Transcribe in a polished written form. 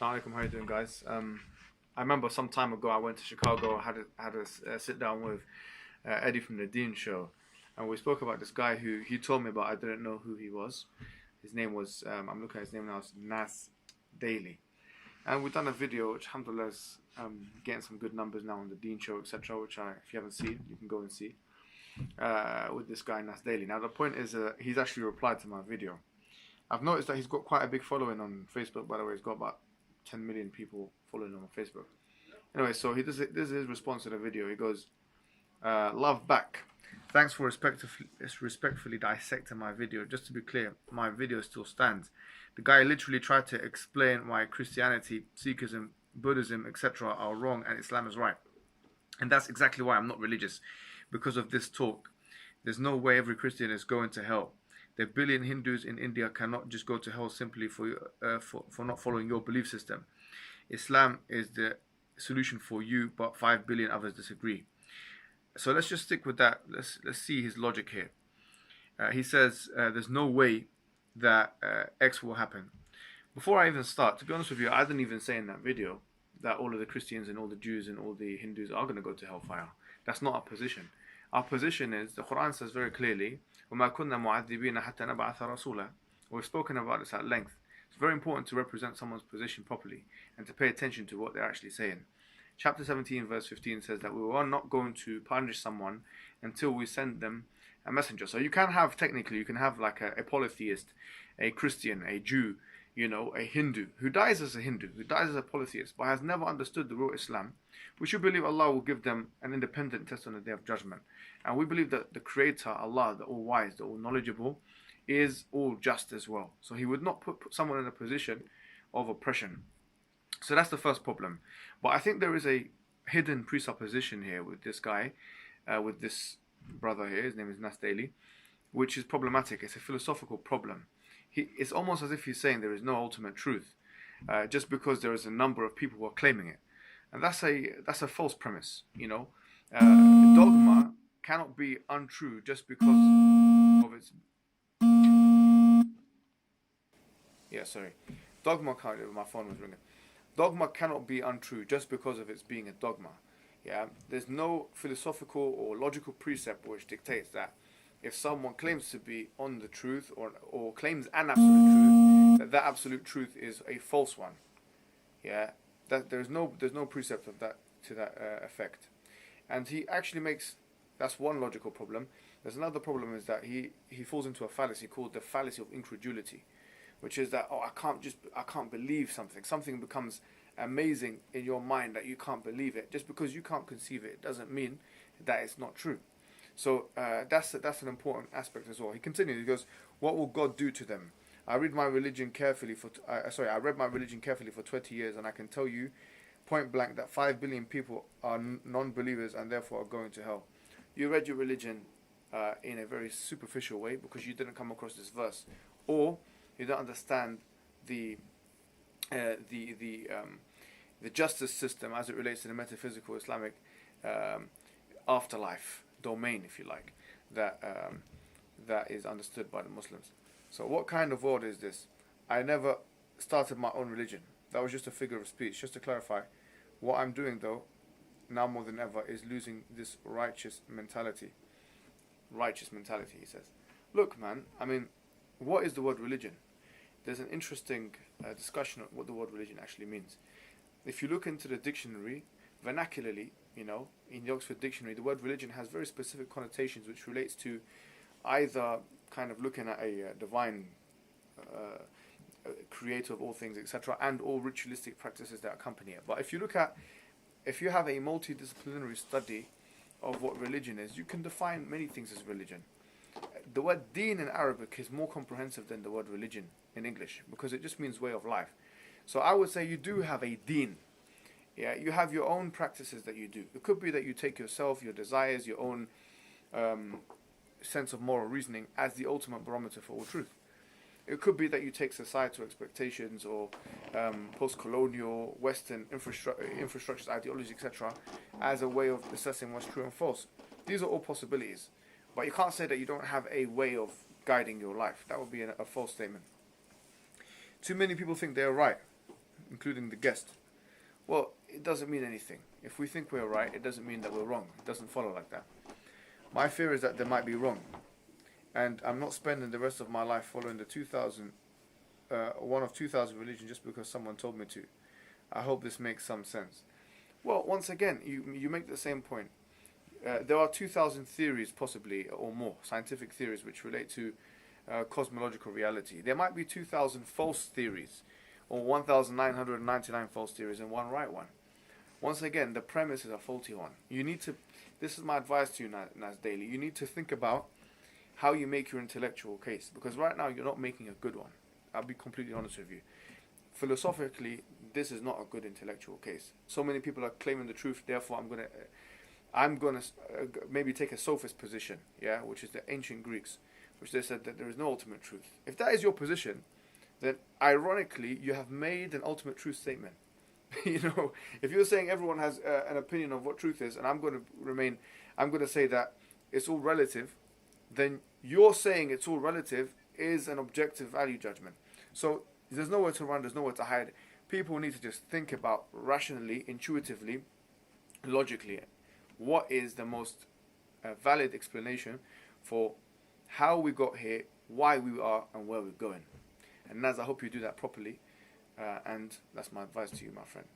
Assalamu alaikum, how you doing, guys? I remember some time ago I went to Chicago. I had a sit down with Eddie from the Dean Show, and we spoke about this guy who he told me about. I didn't know who he was. His name was I'm looking at his name now. It's Nas Daily, and we've done a video which, alhamdulillah, is getting some good numbers now on the Dean Show, etc. Which if you haven't seen, you can go and see with this guy Nas Daily. Now the point is, he's actually replied to my video. I've noticed that he's got quite a big following on Facebook. By the way, he's got about 10 million people following him on Facebook. Anyway, so this is his response to the video. He goes, "Love back. Thanks for respectfully dissecting my video. Just to be clear, my video still stands. The guy literally tried to explain why Christianity, Sikhism, Buddhism, etc. are wrong and Islam is right. And that's exactly why I'm not religious. Because of this talk, there's no way every Christian is going to hell. The billion Hindus in India cannot just go to hell simply for not following your belief system. Islam is the solution for you, but 5 billion others disagree." So let's just stick with that. Let's see his logic here. He says there's no way that X will happen. Before I even start, to be honest with you, I didn't even say in that video that all of the Christians and all the Jews and all the Hindus are going to go to hellfire. That's not our position. Our position is, the Quran says very clearly, وَمَا كُنَّا مُعَذِّبِينَ حَتَّى نَبْعَثَ رَسُولًا. We've spoken about this at length. It's very important to represent someone's position properly and to pay attention to what they're actually saying. Chapter 17 verse 15 says that we are not going to punish someone until we send them a messenger. So you can have like a polytheist, a Christian, a Jew, a Hindu who dies as a Hindu, who dies as a polytheist, but has never understood the real Islam. We should believe Allah will give them an independent test on the Day of Judgment. And we believe that the Creator, Allah, the All-Wise, the All-Knowledgeable, is all just as well. So He would not put someone in a position of oppression. So that's the first problem. But I think there is a hidden presupposition here with this guy, with this brother here, his name is Nas Daily, which is problematic. It's a philosophical problem. It's almost as if he's saying there is no ultimate truth, just because there is a number of people who are claiming it. And that's a false premise, Dogma cannot be untrue just because of its... Yeah, sorry. Dogma can't... My phone was ringing. Dogma cannot be untrue just because of its being a dogma. Yeah, there's no philosophical or logical precept which dictates that if someone claims to be on the truth or claims an absolute truth, that absolute truth is a false one. Yeah, that there's no precept of that to that effect. And he actually makes... That's one logical problem. There's another problem, is that he falls into a fallacy called the fallacy of incredulity, which is that, I can't believe something. Something becomes amazing in your mind that you can't believe it. Just because you can't conceive it doesn't mean that it's not true. So that's an important aspect as well. He continues. He goes, "What will God do to them? I read my religion carefully I read my religion carefully for 20 years, and I can tell you point blank that 5 billion people are non-believers and therefore are going to hell." You read your religion in a very superficial way because you didn't come across this verse, or you don't understand the justice system as it relates to the metaphysical Islamic afterlife domain, if you like, that is understood by the Muslims. So what kind of world is this? I never started my own religion. That was just a figure of speech. Just to clarify, what I'm doing though, now more than ever, is losing this righteous mentality. Righteous mentality, he says. Look, man, I mean, what is the word religion? There's an interesting discussion on what the word religion actually means. If you look into the dictionary, vernacularly, in the Oxford Dictionary, the word religion has very specific connotations which relates to either kind of looking at a divine creator of all things, etc., and all ritualistic practices that accompany it. But if you have a multidisciplinary study of what religion is, you can define many things as religion. The word deen in Arabic is more comprehensive than the word religion in English, because it just means way of life. So I would say you do have a deen. Yeah, you have your own practices that you do. It could be that you take yourself, your desires, your own sense of moral reasoning as the ultimate barometer for all truth. It could be that you take societal expectations or post-colonial Western infrastructures, ideologies, etc., as a way of assessing what's true and false. These are all possibilities. But you can't say that you don't have a way of guiding your life. That would be a false statement. Too many people think they're right. including the guest. Well, it doesn't mean anything. If we think we're right, it doesn't mean that we're wrong. It doesn't follow like that. My fear is that they might be wrong. And I'm not spending the rest of my life following the 2000 religion just because someone told me to. I hope this makes some sense. Well, once again, you make the same point. There are 2,000 theories, possibly, or more, scientific theories, which relate to cosmological reality. There might be 2,000 false theories, or 1,999 false theories, and one right one. Once again, the premise is a faulty one. You need to, this is my advice to you, Nas Daily, you need to think about how you make your intellectual case, because right now you're not making a good one. I'll be completely honest with you. Philosophically, this is not a good intellectual case. So many people are claiming the truth, therefore I'm gonna maybe take a sophist position, yeah, which is the ancient Greeks, which they said that there is no ultimate truth. If that is your position, then ironically you have made an ultimate truth statement. You know, if you're saying everyone has an opinion of what truth is, and I'm going to say that it's all relative, then you're saying it's all relative is an objective value judgment. So there's nowhere to run, there's nowhere to hide. People need to just think about rationally, intuitively, logically, what is the most valid explanation for how we got here, why we are, and where we're going. And Naz, I hope you do that properly. And that's my advice to you, my friend.